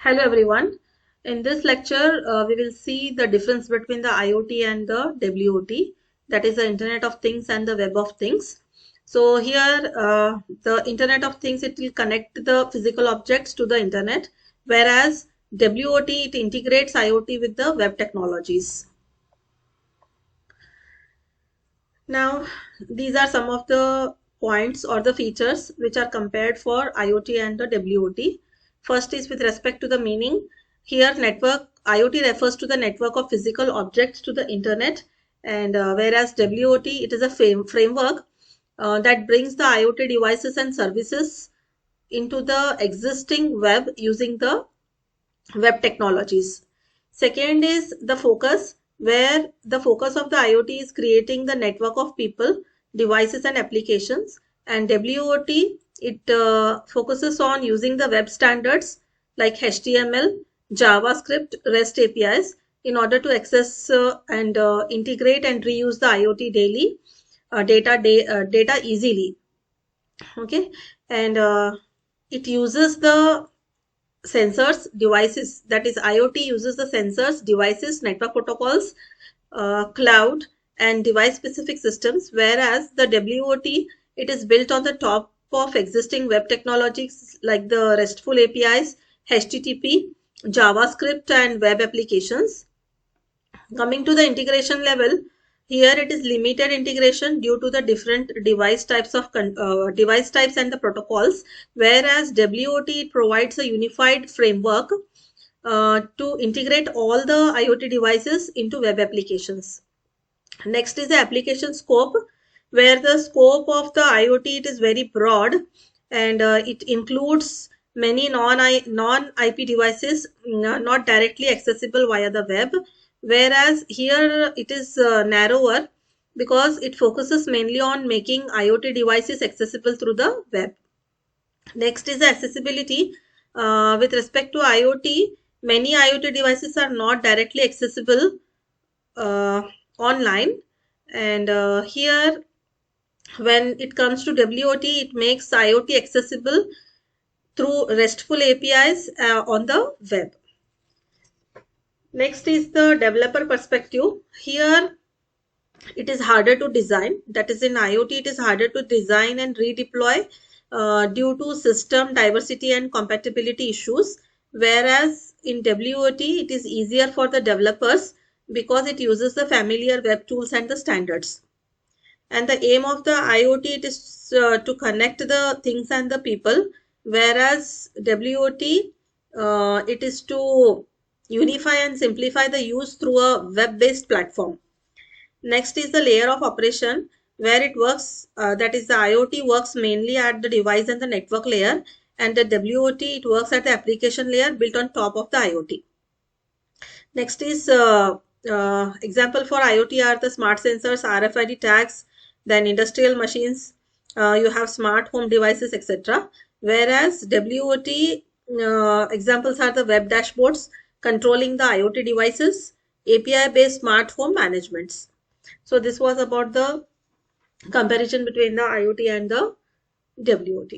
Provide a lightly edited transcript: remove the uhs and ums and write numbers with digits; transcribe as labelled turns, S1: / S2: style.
S1: Hello everyone. In this lecture, we will see the difference between the IoT and the WoT, that is the Internet of Things and the Web of Things. So here, the Internet of Things, it will connect the physical objects to the Internet, whereas WoT, it integrates IoT with the web technologies. Now, these are some of the points or the features which are compared for IoT and the WoT. First is with respect to the meaning. Here, network IoT refers to the network of physical objects to the internet, and whereas WoT, it is a framework that brings the IoT devices and services into the existing web using the web technologies. Second is the focus, where the focus of the IoT is creating the network of people, devices and applications, and WoT, it focuses on using the web standards like HTML, JavaScript, REST APIs in order to access and integrate and reuse the IoT daily data easily. Okay, and it uses the sensors, devices, that is IoT uses the sensors, devices, network protocols, cloud and device specific systems, whereas the WoT, it is built on the top of existing web technologies like the RESTful APIs, HTTP, JavaScript and web applications. Coming to the integration level, here it is limited integration due to the different device types and the protocols, whereas WoT provides a unified framework to integrate all the IoT devices into web applications. Next is the application scope, where the scope of the IoT, it is very broad, and it includes many non-IP devices not directly accessible via the web, whereas here it is narrower because it focuses mainly on making IoT devices accessible through the web. Next is the accessibility. With respect to IoT, many IoT devices are not directly accessible online, and here when it comes to WoT, it makes IoT accessible through RESTful APIs on the web. Next is the developer perspective. Here it is harder to design, that is in IoT it is harder to design and redeploy due to system diversity and compatibility issues, whereas in WoT it is easier for the developers because it uses the familiar web tools and the standards. And the aim of the IoT, it is to connect the things and the people, whereas WoT, it is to unify and simplify the use through a web-based platform. Next is the layer of operation, where it works, that is the IoT works mainly at the device and the network layer, and the WoT, it works at the application layer built on top of the IoT. Next is example for IoT are the smart sensors, RFID tags, then industrial machines, you have smart home devices, etc. Whereas WoT examples are the web dashboards controlling the IoT devices, API based smart home managements. So this was about the comparison between the IoT and the WoT.